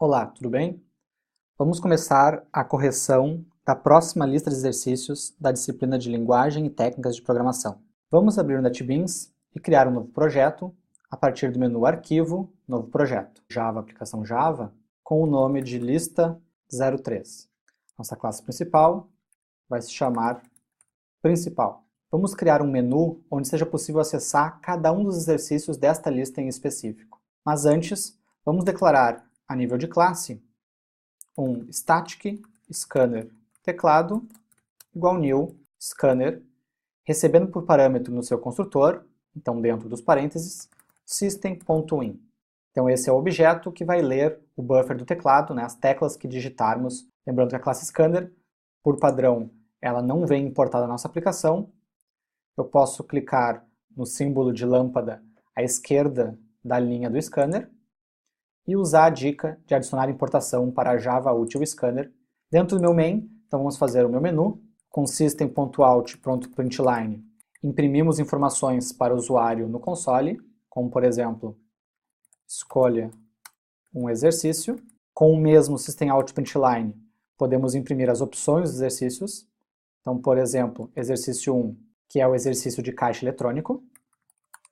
Olá, tudo bem? Vamos começar a correção da próxima lista de exercícios da disciplina de Linguagem e Técnicas de Programação. Vamos abrir o NetBeans e criar um novo projeto a partir do menu Arquivo, Novo Projeto, Java, aplicação Java, com o nome de lista 03. Nossa classe principal vai se chamar Principal. Vamos criar um menu onde seja possível acessar cada um dos exercícios desta lista em específico. Mas antes, vamos declarar a nível de classe um static scanner teclado igual new scanner, recebendo por parâmetro no seu construtor, então dentro dos parênteses, system.in. Então esse é o objeto que vai ler o buffer do teclado, né, as teclas que digitarmos. Lembrando que a classe scanner, por padrão, ela não vem importada na nossa aplicação. Eu posso clicar no símbolo de lâmpada à esquerda da linha do scanner e usar a dica de adicionar importação para Java Util Scanner dentro do meu main. Então vamos fazer o meu menu com system.out.println. Imprimimos informações para o usuário no console, como por exemplo, escolha um exercício. Com o mesmo system.out.println podemos imprimir as opções dos exercícios. Então, por exemplo, exercício 1, que é o exercício de caixa eletrônico.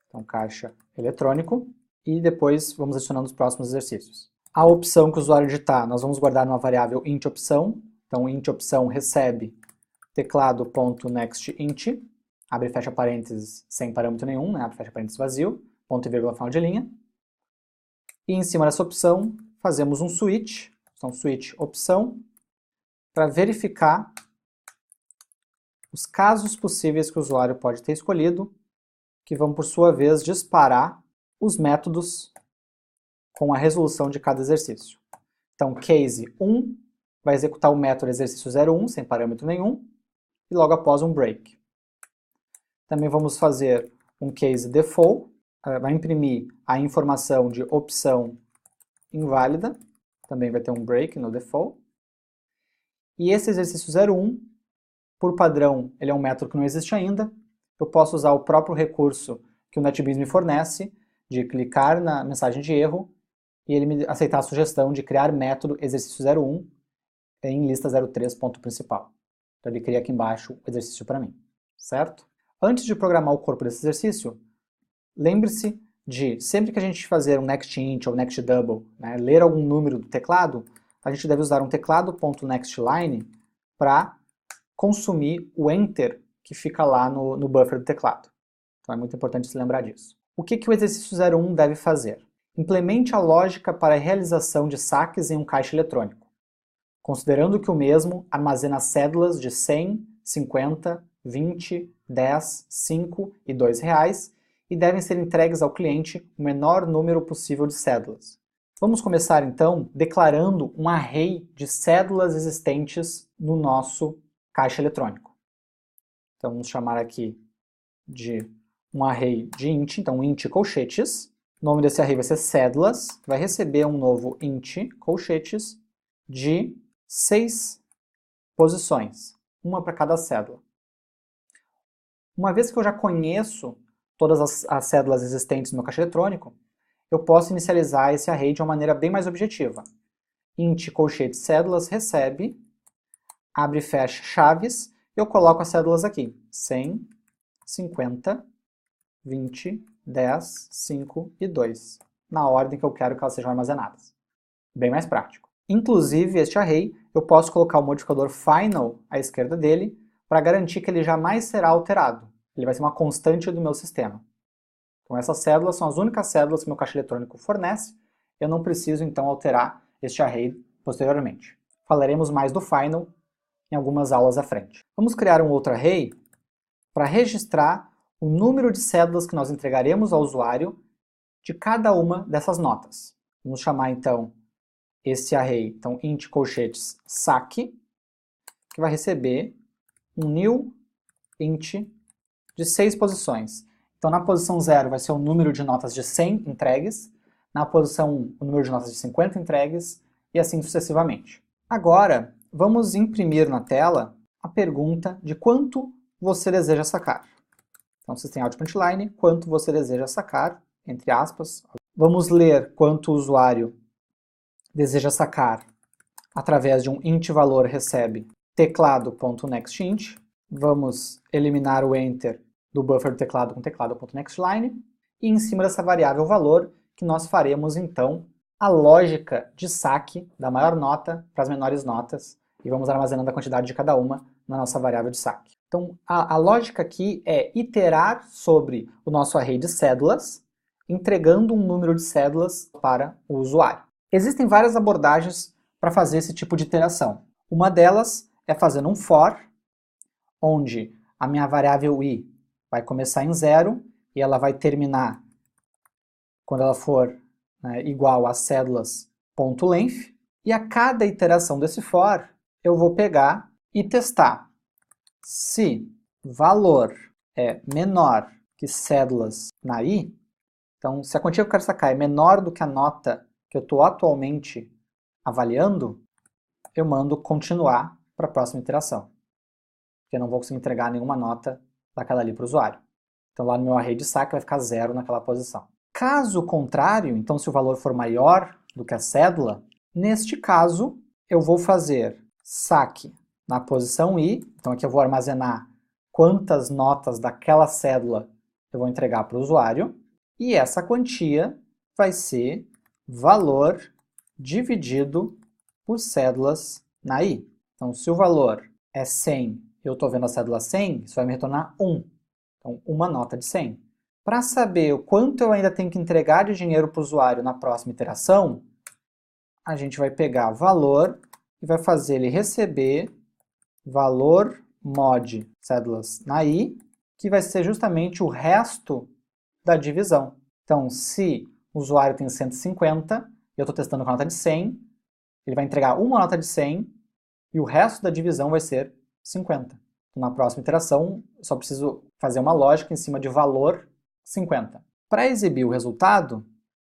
Então, caixa eletrônico. E depois vamos adicionando os próximos exercícios. A opção que o usuário digitar, nós vamos guardar numa variável int_opção. Então, int_opção recebe teclado.nextInt, abre e fecha parênteses sem parâmetro nenhum, né? Abre e fecha parênteses vazio, ponto e vírgula final de linha. E em cima dessa opção, fazemos um switch, então switch opção, para verificar os casos possíveis que o usuário pode ter escolhido, que vão, por sua vez, disparar os métodos com a resolução de cada exercício. Então, case 1 vai executar o método exercício 01, sem parâmetro nenhum, e logo após um break. Também vamos fazer um case default, vai imprimir a informação de opção inválida, também vai ter um break no default. E esse exercício 01, por padrão, ele é um método que não existe ainda. Eu posso usar o próprio recurso que o NetBeans me fornece, de clicar na mensagem de erro e ele me aceitar a sugestão de criar método exercício 01 em lista 03.principal. Então ele cria aqui embaixo o exercício para mim, certo? Antes de programar o corpo desse exercício, lembre-se de, sempre que a gente fazer um nextInt ou nextDouble, né, ler algum número do teclado, a gente deve usar um teclado.nextLine para consumir o enter que fica lá no buffer do teclado. Então é muito importante se lembrar disso. O que o exercício 01 deve fazer? Implemente a lógica para a realização de saques em um caixa eletrônico, considerando que o mesmo armazena cédulas de 100, 50, 20, 10, 5 e 2 reais e devem ser entregues ao cliente o menor número possível de cédulas. Vamos começar então declarando um array de cédulas existentes no nosso caixa eletrônico. Então vamos chamar aqui de um array de int, então int colchetes. O nome desse array vai ser cédulas, que vai receber um novo int colchetes de 6 posições, uma para cada cédula. Uma vez que eu já conheço todas as cédulas existentes no meu caixa eletrônico, eu posso inicializar esse array de uma maneira bem mais objetiva. Int colchetes cédulas recebe, abre e fecha chaves, eu coloco as cédulas aqui, 100, 50, 20, 10, 5 e 2, na ordem que eu quero que elas sejam armazenadas. Bem mais prático. Inclusive, este array, eu posso colocar o modificador final à esquerda dele, para garantir que ele jamais será alterado. Ele vai ser uma constante do meu sistema. Então essas cédulas são as únicas cédulas que meu caixa eletrônico fornece, eu não preciso então alterar este array posteriormente. Falaremos mais do final em algumas aulas à frente. Vamos criar um outro array para registrar o número de cédulas que nós entregaremos ao usuário de cada uma dessas notas. Vamos chamar então esse array, então int colchetes saque, que vai receber um new int de 6 posições. Então na posição 0 vai ser o número de notas de 100 entregues, na posição 1 o número de notas de 50 entregues e assim sucessivamente. Agora vamos imprimir na tela a pergunta de quanto você deseja sacar. Então, system.out.println, quanto você deseja sacar, entre aspas. Vamos ler quanto o usuário deseja sacar através de um int valor recebe teclado.nextInt. Vamos eliminar o enter do buffer do teclado com teclado.nextLine. E em cima dessa variável valor, que nós faremos então a lógica de saque da maior nota para as menores notas, e vamos armazenando a quantidade de cada uma na nossa variável de saque. Então a lógica aqui é iterar sobre o nosso array de cédulas, entregando um número de cédulas para o usuário. Existem várias abordagens para fazer esse tipo de iteração. Uma delas é fazendo um for, onde a minha variável i vai começar em 0 e ela vai terminar quando ela for igual a cédulas.length, e a cada iteração desse for eu vou pegar e testar se valor é menor que cédulas na i. Então, se a quantia que eu quero sacar é menor do que a nota que eu estou atualmente avaliando, eu mando continuar para a próxima iteração, porque eu não vou conseguir entregar nenhuma nota daquela ali para o usuário. Então lá no meu array de saque vai ficar 0 naquela posição. Caso contrário, então se o valor for maior do que a cédula, neste caso eu vou fazer saque na posição i, então aqui eu vou armazenar quantas notas daquela cédula eu vou entregar para o usuário, e essa quantia vai ser valor dividido por cédulas na i. Então se o valor é 100 e eu estou vendo a cédula 100, isso vai me retornar 1. Então, uma nota de 100. Para saber o quanto eu ainda tenho que entregar de dinheiro para o usuário na próxima iteração, a gente vai pegar valor e vai fazer ele receber valor mod cédulas na i, que vai ser justamente o resto da divisão. Então, se o usuário tem 150 e eu estou testando com a nota de 100, ele vai entregar uma nota de 100 e o resto da divisão vai ser 50. Na próxima iteração, eu só preciso fazer uma lógica em cima de valor 50. Para exibir o resultado,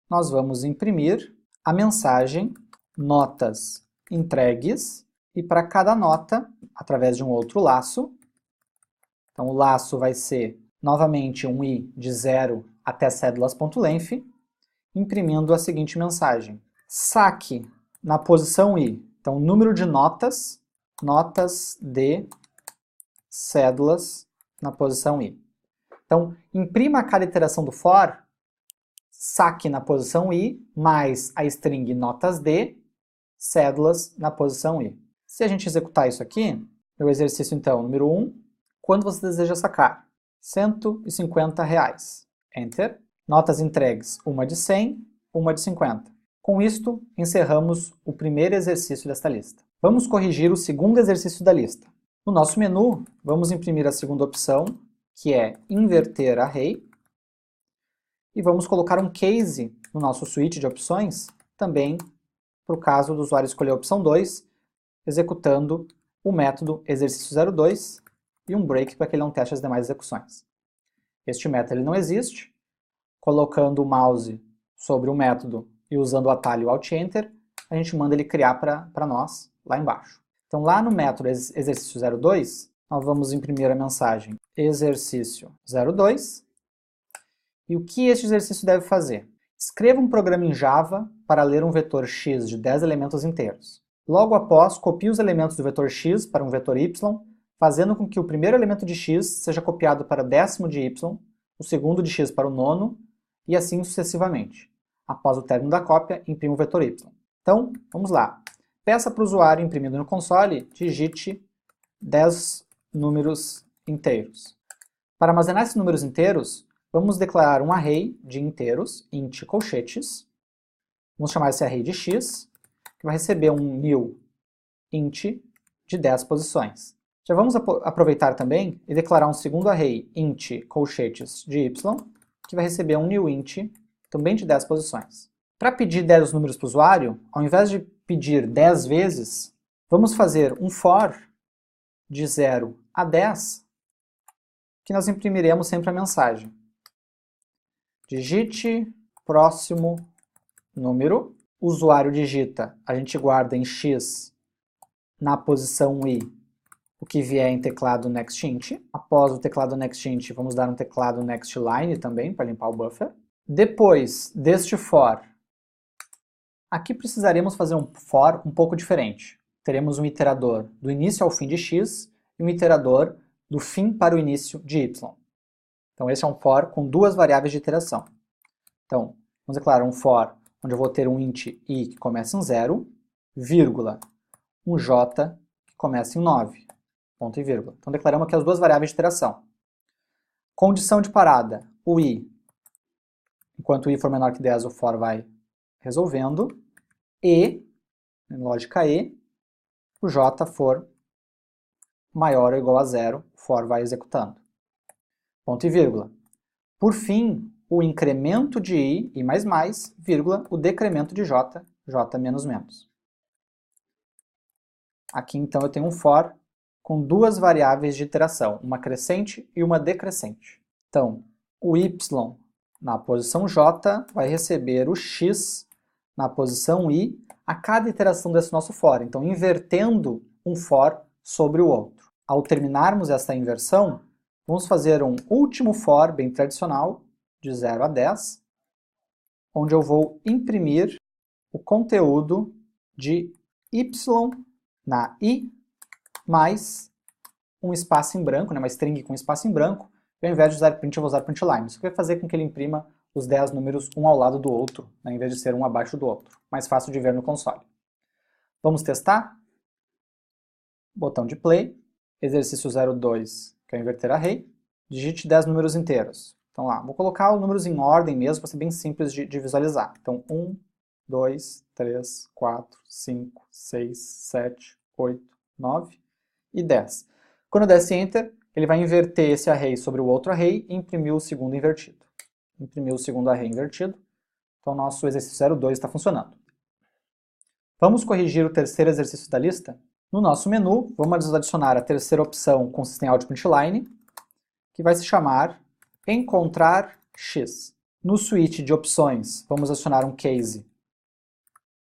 nós vamos imprimir a mensagem notas entregues, e para cada nota, através de um outro laço, então o laço vai ser novamente um i de 0 até cédulas.length, imprimindo a seguinte mensagem: saque na posição i, então número de notas de cédulas na posição i. Então, imprima a cada iteração do for, saque na posição i, mais a string notas de, cédulas na posição i. Se a gente executar isso aqui, o exercício então, número 1, quando você deseja sacar? R$150. Enter. Notas entregues, uma de 100, uma de 50. Com isto, encerramos o primeiro exercício desta lista. Vamos corrigir o segundo exercício da lista. No nosso menu, vamos imprimir a segunda opção, que é inverter array, e vamos colocar um case no nosso suíte de opções, também para o caso do usuário escolher a opção 2, executando o método exercício02 e um break para que ele não teste as demais execuções. Este método ele não existe. Colocando o mouse sobre o método e usando o atalho Alt-Enter, a gente manda ele criar para nós lá embaixo. Então lá no método exercício02, nós vamos imprimir a mensagem exercício02. E o que este exercício deve fazer? Escreva um programa em Java para ler um vetor x de 10 elementos inteiros. Logo após, copie os elementos do vetor x para um vetor y, fazendo com que o primeiro elemento de x seja copiado para o décimo de y, o segundo de x para o nono, e assim sucessivamente. Após o término da cópia, imprima o vetor y. Então, vamos lá. Peça para o usuário, imprimindo no console, digite 10 números inteiros. Para armazenar esses números inteiros, vamos declarar um array de inteiros, int colchetes. Vamos chamar esse array de x, que vai receber um new int de 10 posições. Já vamos aproveitar também e declarar um segundo array int colchetes de y, que vai receber um new int também de 10 posições. Para pedir 10 números para o usuário, ao invés de pedir 10 vezes, vamos fazer um for de 0 a 10, que nós imprimiremos sempre a mensagem. Digite próximo número. O usuário digita, a gente guarda em x na posição i o que vier em teclado nextInt. Após o teclado nextInt, vamos dar um teclado nextLine também, para limpar o buffer. Depois deste for, Aqui precisaremos fazer um for um pouco diferente. Teremos um iterador do início ao fim de x e um iterador do fim para o início de y. Então esse é um for com duas variáveis de iteração. Então, vamos declarar um for onde eu vou ter um int i que começa em 0, vírgula, um j que começa em 9, ponto e vírgula. Então declaramos aqui as duas variáveis de iteração. Condição de parada, o i, enquanto o i for menor que 10, o for vai resolvendo, e, em lógica e, o j for maior ou igual a 0, o for vai executando. Ponto e vírgula. Por fim, o incremento de i, vírgula, o decremento de j, j menos menos. Aqui então eu tenho um for com duas variáveis de iteração, uma crescente e uma decrescente. Então, o y na posição j vai receber o x na posição i a cada iteração desse nosso for. Então, invertendo um for sobre o outro. Ao terminarmos essa inversão, vamos fazer um último for bem tradicional, de 0 a 10, onde eu vou imprimir o conteúdo de y na i mais um espaço em branco, uma string com espaço em branco, e ao invés de usar print eu vou usar println. Isso vai fazer com que ele imprima os 10 números um ao lado do outro, em vez de ser um abaixo do outro. Mais fácil de ver no console. Vamos testar? Botão de play, exercício 02, que é inverter array, digite 10 números inteiros. Então lá, vou colocar os números em ordem mesmo, para ser bem simples de visualizar. Então 1, 2, 3, 4, 5, 6, 7, 8, 9 e 10. Quando eu desce Enter, ele vai inverter esse array sobre o outro array e imprimir o segundo invertido. Imprimiu o segundo array invertido, então nosso exercício 02 está funcionando. Vamos corrigir o terceiro exercício da lista? No nosso menu, vamos adicionar a terceira opção com system.out println, que vai se chamar encontrar x. No switch de opções, vamos adicionar um case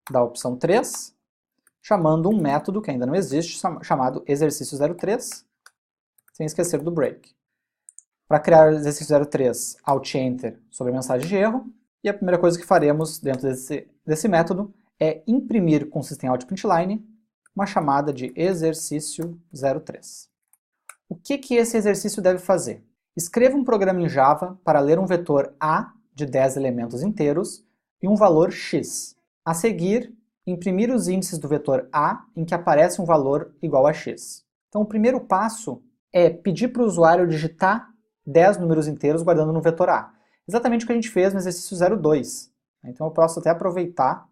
da opção 3, chamando um método que ainda não existe, chamado exercício 03, sem esquecer do break. Para criar o exercício 03, Alt Enter sobre a mensagem de erro, e a primeira coisa que faremos dentro desse método é imprimir com system.out println uma chamada de exercício 03. O que esse exercício deve fazer? Escreva um programa em Java para ler um vetor A de 10 elementos inteiros e um valor x. A seguir, imprimir os índices do vetor A em que aparece um valor igual a x. Então o primeiro passo é pedir para o usuário digitar 10 números inteiros guardando no vetor A. Exatamente o que a gente fez no exercício 02. Então eu posso até aproveitar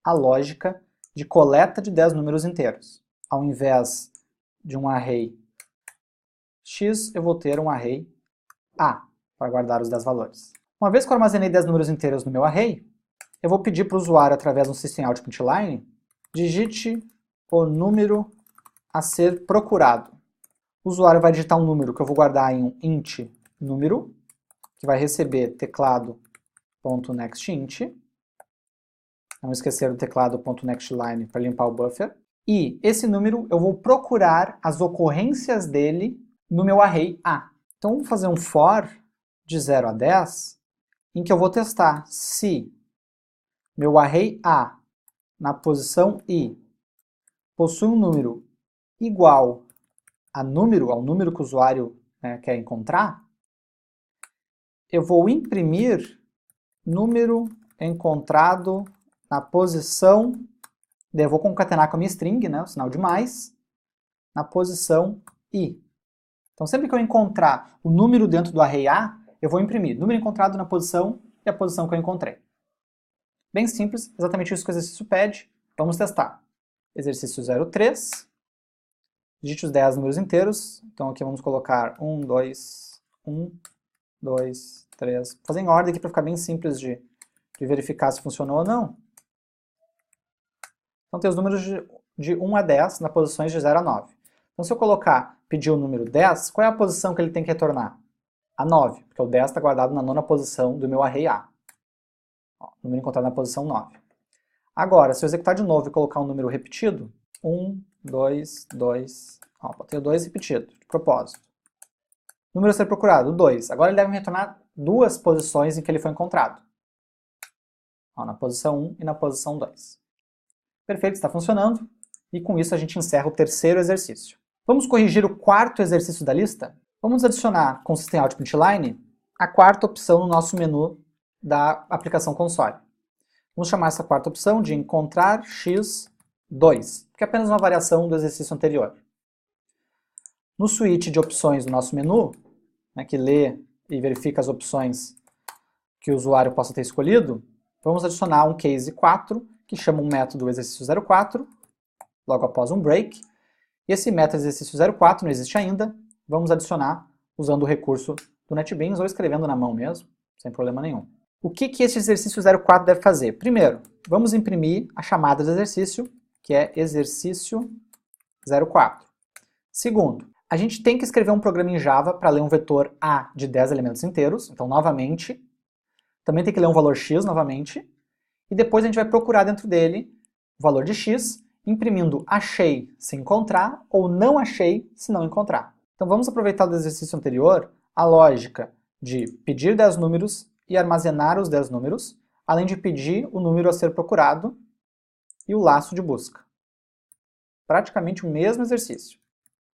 a lógica de coleta de 10 números inteiros. Ao invés de um array x, eu vou ter um array A, para guardar os 10 valores. Uma vez que eu armazenei 10 números inteiros no meu array, eu vou pedir para o usuário, através do system.out println, digite o número a ser procurado. O usuário vai digitar um número que eu vou guardar em um int número, que vai receber teclado.nextInt. Não esquecer do teclado.nextLine para limpar o buffer. E esse número eu vou procurar as ocorrências dele no meu array A. Então vamos fazer um for de 0 a 10, em que eu vou testar se meu array A na posição I possui um número igual ao número que o usuário quer encontrar. Eu vou imprimir número encontrado na posição, daí eu vou concatenar com a minha string, o sinal de mais, na posição I. Então sempre que eu encontrar o número dentro do array A, eu vou imprimir número encontrado na posição e a posição que eu encontrei. Bem simples, exatamente isso que o exercício pede. Vamos testar. Exercício 03, digite os 10 números inteiros. Então aqui vamos colocar 1, 2, 3. Vou fazer em ordem aqui para ficar bem simples de verificar se funcionou ou não. Então tem os números de 1 a 10 nas posições de 0 a 9. Então se eu pedir o número 10, qual é a posição que ele tem que retornar? A 9, porque o 10 está guardado na nona posição do meu array A. Ó, número encontrado na posição 9. Agora, se eu executar de novo e colocar um número repetido, 1, 2, 2, ó, botei o 2 repetido, de propósito. Número a ser procurado, o 2. Agora ele deve me retornar duas posições em que ele foi encontrado. Ó, na posição 1 e na posição 2. Perfeito, está funcionando. E com isso a gente encerra o terceiro exercício. Vamos corrigir o quarto exercício da lista? Vamos adicionar com System.out.println a quarta opção no nosso menu da aplicação console. Vamos chamar essa quarta opção de encontrar x2, que é apenas uma variação do exercício anterior. No switch de opções do nosso menu, né, que lê e verifica as opções que o usuário possa ter escolhido, vamos adicionar um case 4, que chama um método exercício 04, logo após um break. E esse método exercício 04 não existe ainda, vamos adicionar usando o recurso do NetBeans ou escrevendo na mão mesmo, sem problema nenhum. O que esse exercício 04 deve fazer? Primeiro, vamos imprimir a chamada do exercício, que é exercício 04. Segundo, a gente tem que escrever um programa em Java para ler um vetor A de 10 elementos inteiros, então novamente. Também tem que ler um valor x novamente. E depois a gente vai procurar dentro dele o valor de x, imprimindo achei se encontrar ou não achei se não encontrar. Então vamos aproveitar do exercício anterior a lógica de pedir 10 números e armazenar os 10 números, além de pedir o número a ser procurado e o laço de busca. Praticamente o mesmo exercício.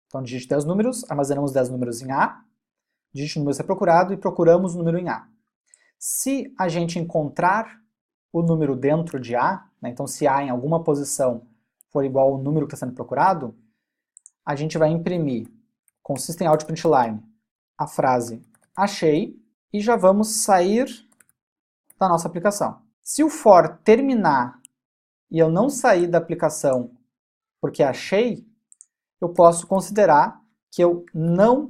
Então digite 10 números, armazenamos 10 números em A, digite o número a ser procurado e procuramos o número em A. Se a gente encontrar o número dentro de A, né, então se A em alguma posição for igual ao número que está sendo procurado, a gente vai imprimir com System.out.println a frase achei e já vamos sair da nossa aplicação. Se o for terminar e eu não sair da aplicação porque achei, eu posso considerar que eu não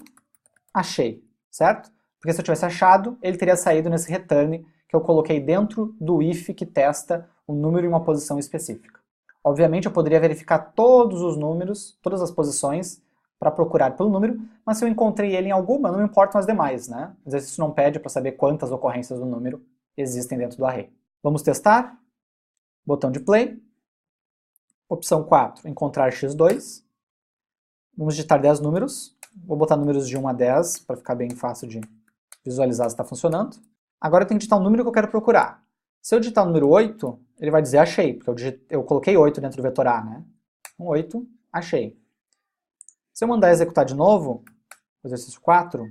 achei, certo? Porque se eu tivesse achado, ele teria saído nesse return que eu coloquei dentro do if que testa o número em uma posição específica. Obviamente eu poderia verificar todos os números, todas as posições, para procurar pelo número, mas se eu encontrei ele em alguma, não me importam as demais, né? O exercício não pede para saber quantas ocorrências do número existem dentro do array. Vamos testar? Botão de play. Opção 4, encontrar x2. Vamos digitar 10 números. Vou botar números de 1 a 10, para ficar bem fácil de visualizar se está funcionando. Agora eu tenho que digitar o número que eu quero procurar. Se eu digitar o número 8, ele vai dizer achei, porque eu coloquei 8 dentro do vetor A, né? 8, achei. Se eu mandar executar de novo, o exercício 4,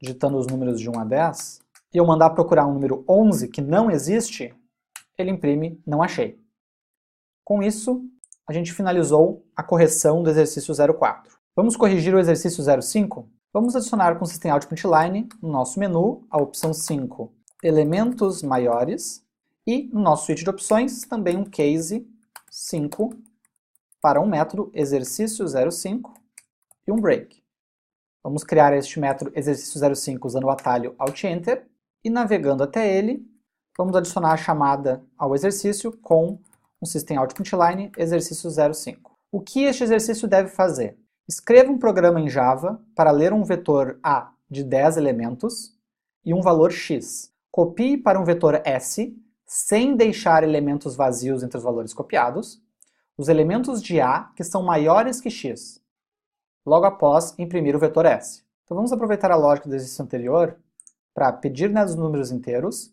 digitando os números de 1 a 10, e eu mandar procurar um número 11 que não existe, ele imprime não achei. Com isso, a gente finalizou a correção do exercício 04. Vamos corrigir o exercício 05? Vamos adicionar com o System.out.println no nosso menu a opção 5, elementos maiores, e no nosso switch de opções também um case 5 para um método exercício 05 e um break. Vamos criar este método exercício 05 usando o atalho Alt-Enter e navegando até ele, vamos adicionar a chamada ao exercício com um System.out.println exercício 05. O que este exercício deve fazer? Escreva um programa em Java para ler um vetor A de 10 elementos e um valor x. Copie para um vetor S, sem deixar elementos vazios entre os valores copiados, os elementos de A que são maiores que x, logo após imprimir o vetor S. Então vamos aproveitar a lógica do exercício anterior para pedir os números inteiros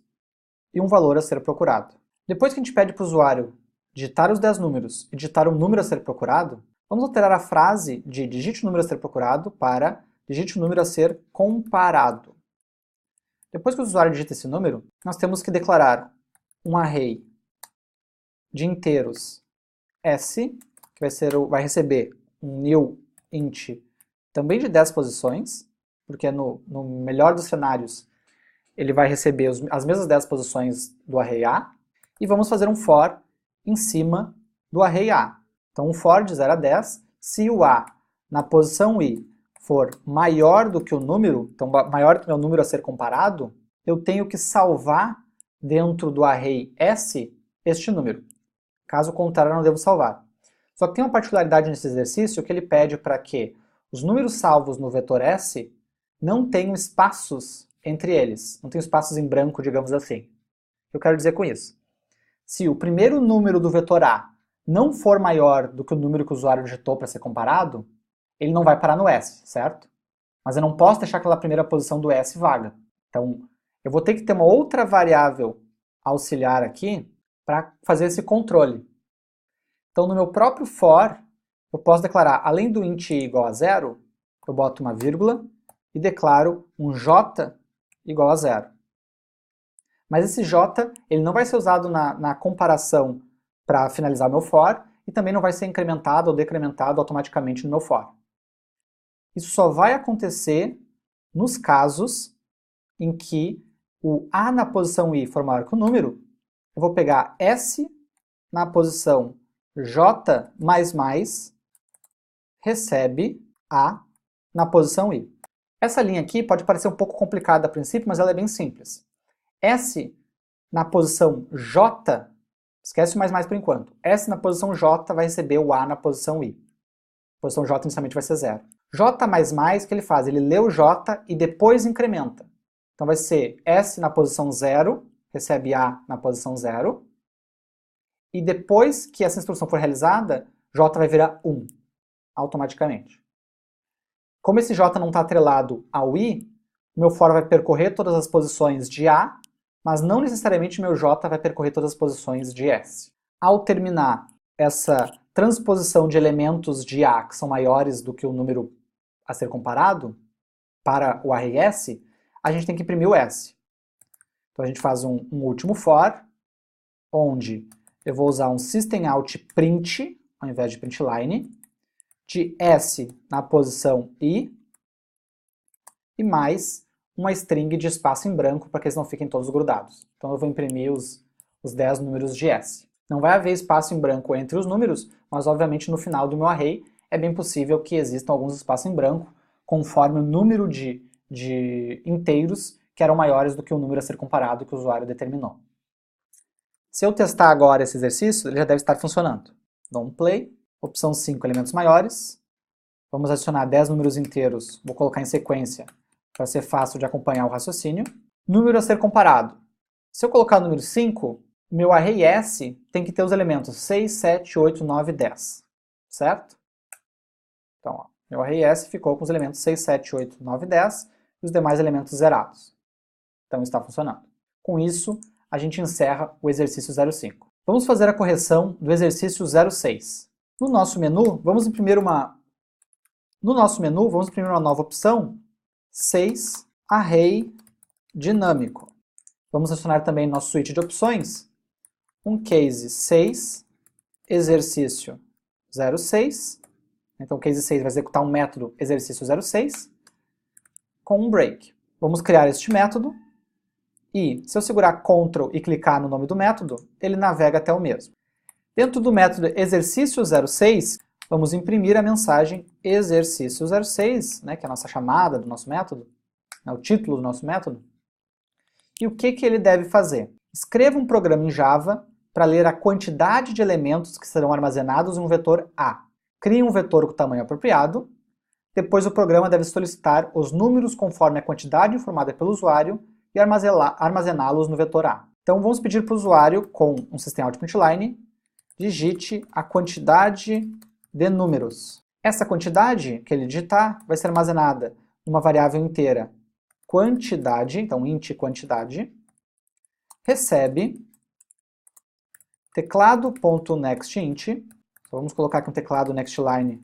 e um valor a ser procurado. Depois que a gente pede para o usuário digitar os 10 números e digitar o número a ser procurado, vamos alterar a frase de digite o número a ser procurado para digite o número a ser comparado. Depois que o usuário digita esse número, nós temos que declarar um array de inteiros S, que vai receber um new int também de 10 posições, porque no melhor dos cenários ele vai receber as mesmas 10 posições do array A, e vamos fazer um for em cima do array A. Então um for de 0 a 10, se o A na posição I for maior do que o número, então maior do que o número a ser comparado, eu tenho que salvar dentro do array S este número. Caso contrário, eu não devo salvar. Só que tem uma particularidade nesse exercício que ele pede para que os números salvos no vetor S não tenham espaços entre eles, não tenham espaços em branco, digamos assim. O que eu quero dizer com isso? Se o primeiro número do vetor A não for maior do que o número que o usuário digitou para ser comparado, ele não vai parar no S, certo? Mas eu não posso deixar aquela primeira posição do S vaga. Então, eu vou ter que ter uma outra variável auxiliar aqui para fazer esse controle. Então, no meu próprio for, eu posso declarar, além do int i igual a 0, eu boto uma vírgula e declaro um j igual a 0. Mas esse j ele não vai ser usado na comparação para finalizar o meu for e também não vai ser incrementado ou decrementado automaticamente no meu for. Isso só vai acontecer nos casos em que o a na posição i for maior que o número. Eu vou pegar s na posição j++ recebe a na posição i. Essa linha aqui pode parecer um pouco complicada a princípio, mas ela é bem simples. S na posição j, esquece o mais por enquanto, S na posição j vai receber o a na posição i. A posição j inicialmente vai ser 0. J++, o que ele faz? Ele lê o j e depois incrementa. Então vai ser S na posição 0, recebe a na posição 0, e depois que essa instrução for realizada, j vai virar 1, automaticamente. Como esse j não está atrelado ao i, meu for vai percorrer todas as posições de a, mas não necessariamente meu j vai percorrer todas as posições de s. Ao terminar essa transposição de elementos de a que são maiores do que o número a ser comparado, para o array s, a gente tem que imprimir o s. Então a gente faz um último for, onde eu vou usar um systemoutprint, ao invés de println, de s na posição i, e mais uma string de espaço em branco para que eles não fiquem todos grudados. Então eu vou imprimir os 10 números de s. Não vai haver espaço em branco entre os números, mas obviamente no final do meu array é bem possível que existam alguns espaços em branco, conforme o número de inteiros que eram maiores do que o número a ser comparado que o usuário determinou. Se eu testar agora esse exercício, ele já deve estar funcionando. Dou um play, opção 5, elementos maiores. Vamos adicionar 10 números inteiros, vou colocar em sequência para ser fácil de acompanhar o raciocínio. Número a ser comparado. Se eu colocar o número 5, meu array S tem que ter os elementos 6, 7, 8, 9 e 10. Certo? Então, ó, meu array S ficou com os elementos 6, 7, 8, 9 e 10 e os demais elementos zerados. Então está funcionando. Com isso, a gente encerra o exercício 05. Vamos fazer a correção do exercício 06. No nosso menu, vamos imprimir uma nova opção, 6, array dinâmico. Vamos adicionar também no nosso suíte de opções um case 6, exercício 06. Então o case 6 vai executar um método exercício 06 com um break. Vamos criar este método e, se eu segurar Ctrl e clicar no nome do método, ele navega até o mesmo. Dentro do método exercício 06, vamos imprimir a mensagem exercício 06, né, que é a nossa chamada do nosso método, né, o título do nosso método. E o que ele deve fazer? Escreva um programa em Java para ler a quantidade de elementos que serão armazenados em um vetor A. Crie um vetor com tamanho apropriado. Depois o programa deve solicitar os números conforme a quantidade informada pelo usuário e armazená-los no vetor A. Então vamos pedir para o usuário, com um systemoutprintln, digite a quantidade de números. Essa quantidade que ele digitar vai ser armazenada numa variável inteira quantidade, então int quantidade, recebe teclado.nextInt, então vamos colocar aqui um teclado nextLine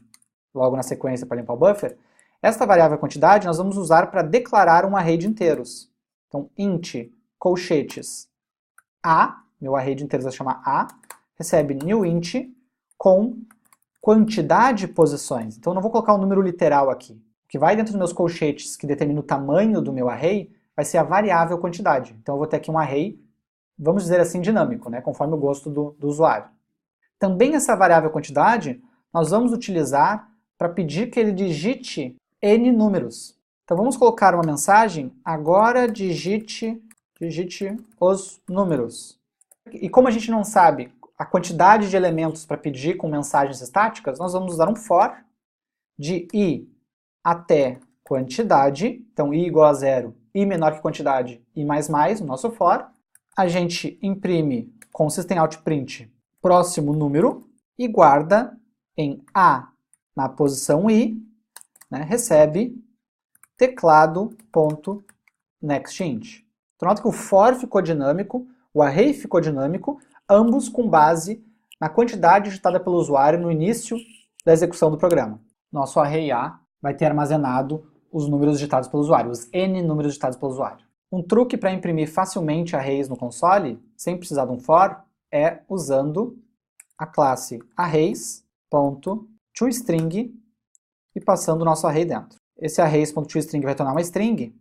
logo na sequência para limpar o buffer. Esta variável quantidade nós vamos usar para declarar um array de inteiros. Então int colchetes a, meu array de inteiros vai chamar a, recebe newInt com quantidade de posições. Então eu não vou colocar um número literal aqui. O que vai dentro dos meus colchetes, que determina o tamanho do meu array, vai ser a variável quantidade. Então eu vou ter aqui um array, vamos dizer assim, dinâmico, né, conforme o gosto do usuário. Também essa variável quantidade nós vamos utilizar para pedir que ele digite n números. Então vamos colocar uma mensagem, agora digite os números. E como a gente não sabe a quantidade de elementos para pedir com mensagens estáticas, nós vamos usar um for de i até quantidade, então i igual a 0, i menor que quantidade, i mais, no nosso for. A gente imprime com o systemoutprint próximo número e guarda em a na posição i, né, recebe teclado.nextInt. Então nota que o for ficou dinâmico, o array ficou dinâmico, ambos com base na quantidade digitada pelo usuário no início da execução do programa. Nosso array A vai ter armazenado os números digitados pelo usuário, os n números digitados pelo usuário. Um truque para imprimir facilmente arrays no console, sem precisar de um for, é usando a classe arrays.toString e passando o nosso array dentro. Esse arrays.toString vai tornar uma string.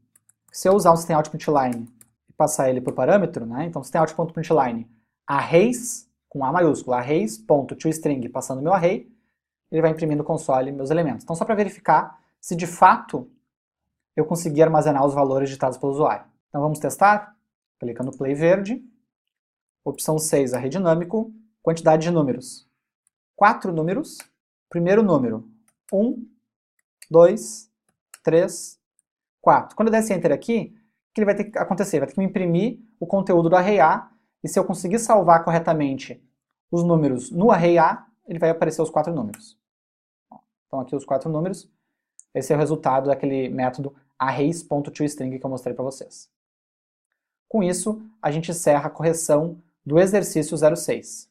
Se eu usar um systemout.println e passar ele por parâmetro, né? Então systemout.println arrays, com A maiúsculo, arrays.toString passando meu array, ele vai imprimir no console meus elementos. Então só para verificar se de fato eu consegui armazenar os valores digitados pelo usuário. Então vamos testar? Clica no play verde, opção 6, array dinâmico, quantidade de números. 4 números, primeiro número, 1, 2, 3, 4. Quando eu der esse Enter aqui, o que ele vai ter que acontecer? Vai ter que me imprimir o conteúdo do array A, e se eu conseguir salvar corretamente os números no array A, ele vai aparecer os 4 números. Então aqui os 4 números, esse é o resultado daquele método arrays.toString que eu mostrei para vocês. Com isso, a gente encerra a correção do exercício 06.